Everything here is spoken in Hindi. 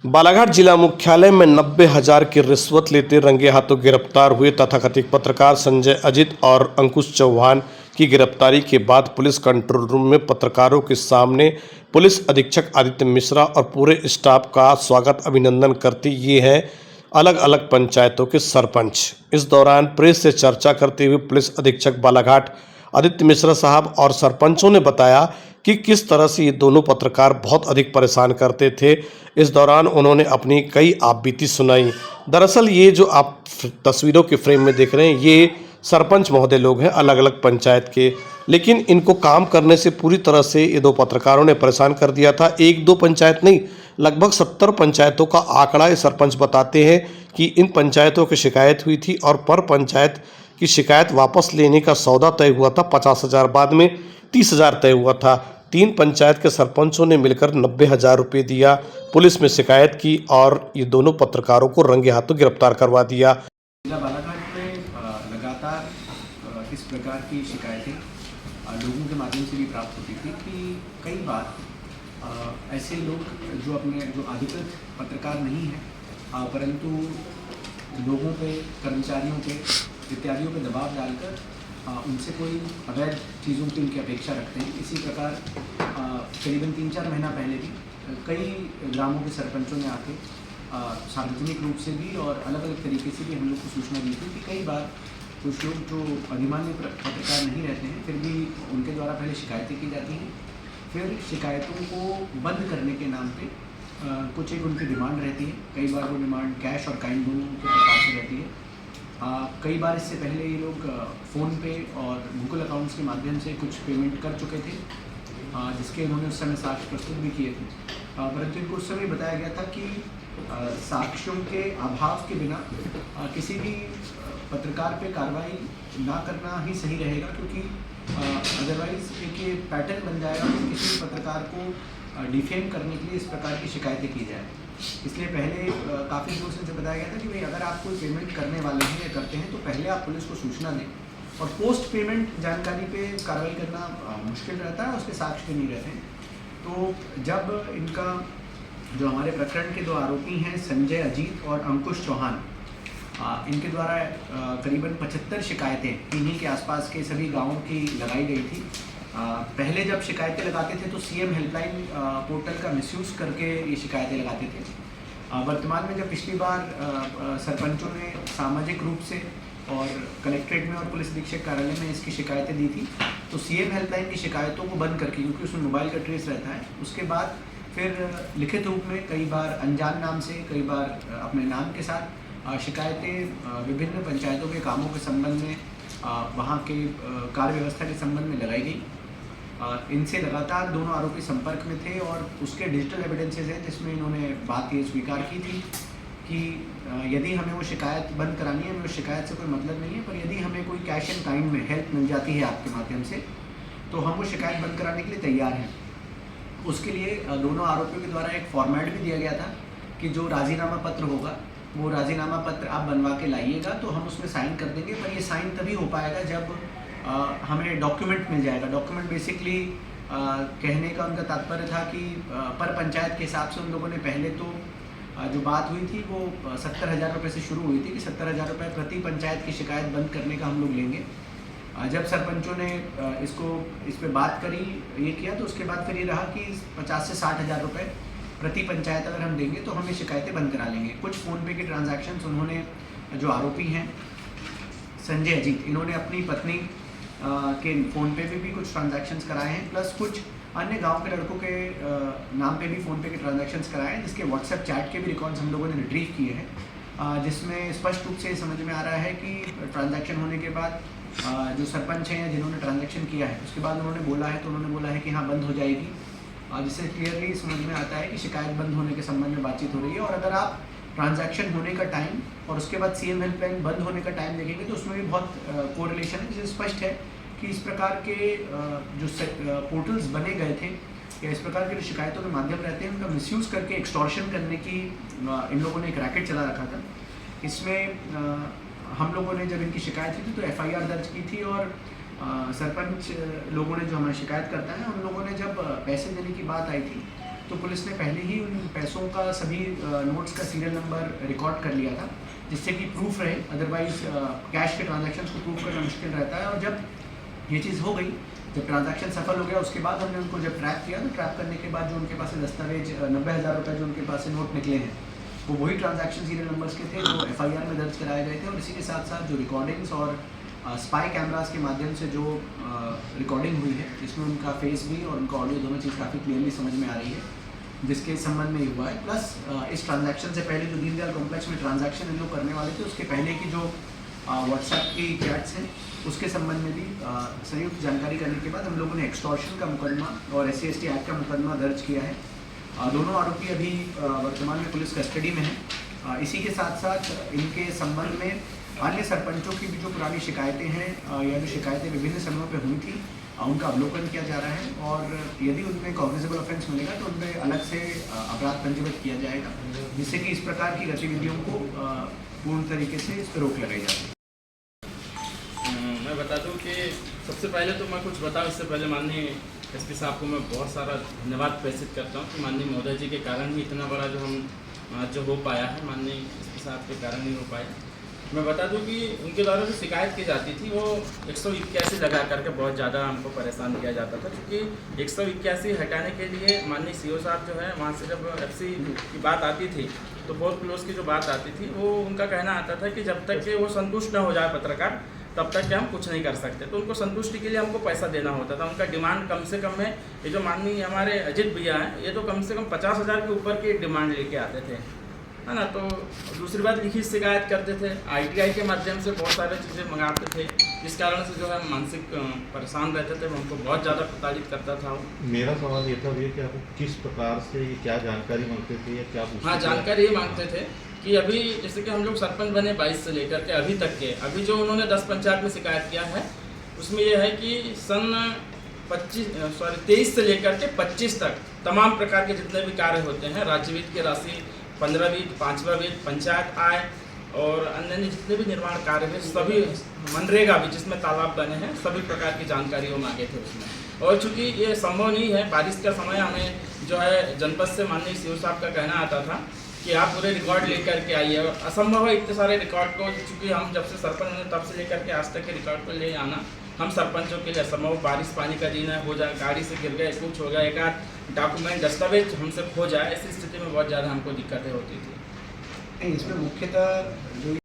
बालाघाट जिला मुख्यालय में 90,000 की रिश्वत लेते रंगे हाथों गिरफ्तार हुए तथाकथित पत्रकार संजय अजीत और अंकुश चौहान की गिरफ्तारी के बाद पुलिस कंट्रोल रूम में पत्रकारों के सामने पुलिस अधीक्षक आदित्य मिश्रा और पूरे स्टाफ का स्वागत अभिनंदन करते ये हैं अलग अलग पंचायतों के सरपंच। इस दौरान प्रेस से चर्चा करते हुए पुलिस अधीक्षक बालाघाट आदित्य मिश्रा साहब और सरपंचों ने बताया कि किस तरह से ये दोनों पत्रकार बहुत अधिक परेशान करते थे। इस दौरान उन्होंने अपनी कई आपबीती सुनाई। दरअसल ये जो आप तस्वीरों के फ्रेम में देख रहे हैं ये सरपंच महोदय लोग हैं अलग अलग पंचायत के, लेकिन इनको काम करने से पूरी तरह से ये दो पत्रकारों ने परेशान कर दिया था। एक दो पंचायत नहीं, लगभग 70 पंचायतों का आंकड़ा ये सरपंच बताते हैं कि इन पंचायतों की शिकायत हुई थी और पर पंचायत की शिकायत वापस लेने का सौदा तय हुआ था। 50,000 बाद में 30,000 तय हुआ था। 3 पंचायत के सरपंचों ने मिलकर 90,000 रुपये दिया, पुलिस में शिकायत की और ये दोनों पत्रकारों को रंगे हाथों गिरफ्तार करवा दिया। जिला बालाघाट में लगातार इस प्रकार की शिकायतें लोगों के माध्यम से भी प्राप्त होती थी कि कई बार ऐसे लोग जो अधिकृत पत्रकार नहीं हैं परंतु लोगों पे, कर्मचारियों पे, इत्यादियों पे दबाव डालकर उनसे कोई अवैध चीज़ों की उनकी अपेक्षा रखते हैं। इसी प्रकार करीबन 3-4 महीना पहले भी कई ग्रामों के सरपंचों ने आके सार्वजनिक रूप से भी और अलग अलग तरीके से भी हम लोग को सूचना दी थी कि कई बार कुछ लोग जो अधिमान्य पत्रकार नहीं रहते हैं फिर भी उनके द्वारा पहले शिकायतें की जाती हैं, फिर शिकायतों को बंद करने के नाम पे कुछ एक उनकी डिमांड रहती है। कई बार वो डिमांड कैश और काइंड दोनों के प्रकार से रहती है। कई बार इससे पहले ये लोग फ़ोन पे और गूगल अकाउंट्स के माध्यम से कुछ पेमेंट कर चुके थे जिसके उन्होंने उस समय साक्ष्य प्रस्तुत भी किए थे, परंतु इनको उस समय बताया गया था कि साक्ष्यों के अभाव के बिना किसी भी पत्रकार पे कार्रवाई ना करना ही सही रहेगा, क्योंकि अदरवाइज एक ये पैटर्न बन जाएगा कि किसी भी पत्रकार को डिफेम करने के लिए इस प्रकार की शिकायतें की जाए। इसलिए पहले काफ़ी दिनों से बताया गया था कि भाई अगर आप कोई पेमेंट करने वाले हैं या करते हैं तो पहले आप पुलिस को सूचना दें, और पोस्ट पेमेंट जानकारी पे कार्रवाई करना मुश्किल रहता है, उसके साक्ष्य नहीं रहते हैं। तो जब इनका जो हमारे प्रकरण के 2 आरोपी हैं संजय अजीत और अंकुश चौहान, इनके द्वारा करीबन 75 शिकायतें इन्हीं के आसपास के सभी गांवों की लगाई गई थी। पहले जब शिकायतें लगाते थे तो सीएम हेल्पलाइन पोर्टल का मिसयूज़ करके ये शिकायतें लगाते थे। वर्तमान में जब पिछली बार सरपंचों ने सामाजिक रूप से और कलेक्ट्रेट में और पुलिस अधीक्षक कार्यालय में इसकी शिकायतें दी थी, तो सीएम हेल्पलाइन की शिकायतों को बंद करके, क्योंकि उसमें मोबाइल का ट्रेस रहता है, उसके बाद फिर लिखित रूप में कई बार अनजान नाम से, कई बार अपने नाम के साथ शिकायतें विभिन्न पंचायतों के कामों के संबंध में, वहाँ के कार्य व्यवस्था के संबंध में लगाई गई। इनसे लगातार दोनों आरोपी संपर्क में थे और उसके डिजिटल एविडेंसेस हैं जिसमें इन्होंने बात ये स्वीकार की थी कि यदि हमें वो शिकायत बंद करानी है, हमें उस शिकायत से कोई मतलब नहीं है, पर यदि हमें कोई कैश एंड काइंड में हेल्प मिल जाती है आपके माध्यम से तो हम वो शिकायत बंद कराने के लिए तैयार हैं। उसके लिए दोनों आरोपियों के द्वारा एक फॉर्मेट भी दिया गया था कि जो राजीनामा पत्र होगा वो राजीनामा पत्र आप बनवा के लाइएगा तो हम उसमें साइन कर देंगे, पर ये साइन तभी हो पाएगा जब हमें डॉक्यूमेंट मिल जाएगा। डॉक्यूमेंट बेसिकली कहने का उनका तात्पर्य था कि पर पंचायत के हिसाब से उन लोगों ने पहले तो जो बात हुई थी वो 70,000 रुपये से शुरू हुई थी कि 70,000 रुपये प्रति पंचायत की शिकायत बंद करने का हम लोग लेंगे। जब सरपंचों ने इस पर बात करी, ये किया, तो उसके बाद फिर ये रहा कि 50 से 60,000 रुपये प्रति पंचायत अगर हम देंगे तो हम ये शिकायतें बंद करा लेंगे। कुछ फ़ोनपे के ट्रांजैक्शंस उन्होंने, जो आरोपी हैं संजय अजीत, इन्होंने अपनी पत्नी के फ़ोनपे पे भी कुछ ट्रांजैक्शंस कराए हैं, प्लस कुछ अन्य गांव के लड़कों के नाम पे भी फ़ोनपे के ट्रांजैक्शंस कराए हैं, जिसके व्हाट्सएप चैट के भी रिकॉर्ड्स हम लोगों ने रिट्रीव किए हैं, जिसमें स्पष्ट रूप से समझ में आ रहा है कि ट्रांजैक्शन होने के बाद जो सरपंच हैं या जिन्होंने ट्रांजैक्शन किया है उसके बाद उन्होंने बोला है, तो उन्होंने बोला है कि हाँ बंद हो जाएगी, जिससे क्लियरली समझ में आता है कि शिकायत बंद होने के संबंध में बातचीत हो रही है। और अगर आप ट्रांजैक्शन होने का टाइम और उसके बाद सीएम हेल्पलाइन बंद होने का टाइम देखेंगे तो उसमें भी बहुत कोरिलेशन है, जिससे स्पष्ट है कि इस प्रकार के जो पोर्टल्स बने गए थे या इस प्रकार के जो शिकायतों के माध्यम रहते हैं उनका मिसयूज़ करके एक्सटॉर्शन करने की इन लोगों ने एक रैकेट चला रखा था। इसमें हम लोगों ने जब इनकी शिकायत की थी तो एफआईआर दर्ज की थी, और सरपंच लोगों ने, जो हमारी शिकायत करता है, उन लोगों ने जब पैसे देने की बात आई थी तो पुलिस ने पहले ही उन पैसों का सभी नोट्स का सीरियल नंबर रिकॉर्ड कर लिया था, जिससे कि प्रूफ रहे। अदरवाइज कैश के ट्रांजैक्शंस को प्रूफ करना मुश्किल रहता है। और जब ये चीज़ हो गई, जब ट्रांजैक्शन सफल हो गया, उसके बाद हमने उनको जब ट्रैक किया, तो ट्रैक करने के बाद जो उनके पास से दस्तावेज 90,000 रुपये जो उनके पास से नोट निकले हैं, वो वही ट्रांजैक्शन सीरियल नंबर्स के थे जो FIR में दर्ज कराए गए थे। और इसी के साथ साथ जो रिकॉर्डिंग्स और स्पाई कैमरास के माध्यम से जो रिकॉर्डिंग हुई है, जिसमें उनका फेस भी और उनका ऑडियो दोनों चीज़ काफ़ी क्लियरली समझ में आ रही है, जिसके संबंध में ये हुआ है। प्लस इस ट्रांजैक्शन से पहले जो दीनदयाल कॉम्प्लेक्स में ट्रांजैक्शन इन लोग करने वाले थे, उसके पहले की जो व्हाट्सएप की चैट्स हैं, उसके संबंध में भी संयुक्त जानकारी करने के बाद हम लोगों ने एक्सटॉर्शन का मुकदमा और SC/ST एक्ट का मुकदमा दर्ज किया है। दोनों आरोपी अभी वर्तमान में पुलिस कस्टडी में हैं। इसी के साथ साथ इनके संबंध में अन्य सरपंचों की भी जो पुरानी शिकायतें हैं या जो शिकायतें विभिन्न समयों पर हुई थी, उनका अवलोकन किया जा रहा है। और यदि उनमें कॉग्निजेबल ऑफेंस मिलेगा तो उनमें अलग से अपराध पंजीबद्ध किया जाएगा, जिससे कि इस प्रकार की गतिविधियों को पूर्ण तरीके से इस पर रोक लगाई जाए। मैं बता दूं कि सबसे पहले तो मैं कुछ बताऊं, इससे पहले माननीय SP साहब को मैं बहुत सारा धन्यवाद प्रेषित करता हूं कि माननीय महोदय जी के कारण ही इतना बड़ा जो हम जो हो पाया है, माननीय SP साहब के कारण ही हो पाया। मैं बता दूं कि उनके द्वारा जो शिकायत की जाती थी वो 181 लगा करके बहुत ज़्यादा हमको परेशान किया जाता था, क्योंकि 181 हटाने के लिए माननीय CO साहब जो है, वहाँ से जब FC की बात आती थी तो बहुत क्लोज की जो बात आती थी, वो उनका कहना आता था कि जब तक कि वो संतुष्ट न हो जाए पत्रकार, तब तक कि हम कुछ नहीं कर सकते। तो उनको संतुष्टि के लिए हमको पैसा देना होता था। उनका डिमांड कम से कम है, ये जो माननीय हमारे अजित भैया हैं, ये तो कम से कम 50,000 के ऊपर की डिमांड लेके आते थे, है ना। तो दूसरी बात, लिखित शिकायत करते थे, ITI के माध्यम से बहुत सारी चीज़ें मंगाते थे, जिस कारण से जो है मानसिक परेशान रहते थे। हमको बहुत ज़्यादा प्रताड़ित करता था वो। मेरा सवाल ये था भैया कि आप किस प्रकार से क्या जानकारी मांगते थे या क्या पूछते हाँ, थे? जानकारी ये मांगते थे कि अभी जैसे कि हम लोग सरपंच बने 22 से लेकर के अभी तक के, अभी जो उन्होंने 10 पंचायत में शिकायत किया है, उसमें यह है कि सन 23 से लेकर के 25 तक तमाम प्रकार के जितने भी कार्य होते हैं, राज्य वित्त की राशि, 15 वित्त, 5वां वित्त, पंचायत आय और अन्य जितने भी निर्माण कार्य हैं, सभी, मनरेगा भी जिसमें तालाब बने हैं, सभी प्रकार की जानकारी वो मांगे थे उसमें। और चूँकि ये संभव नहीं है, बारिश का समय, हमें जो है जनपद से माननीय CO साहब का कहना आता था कि आप पूरे रिकॉर्ड लेकर के आइए, और असंभव है इतने सारे रिकॉर्ड को, चूँकि हम जब से सरपंच बने तब से लेकर के आज तक के रिकॉर्ड को ले आना हम सरपंचों के लिए असंभव। बारिश पानी का दिन है, हो जाए, गाड़ी से गिर गए, कुछ हो गया, एक आध डॉक्यूमेंट दस्तावेज हमसे खो जाए, ऐसी स्थिति में बहुत ज़्यादा हमको दिक्कतें होती थी। इसमें मुख्यतः जो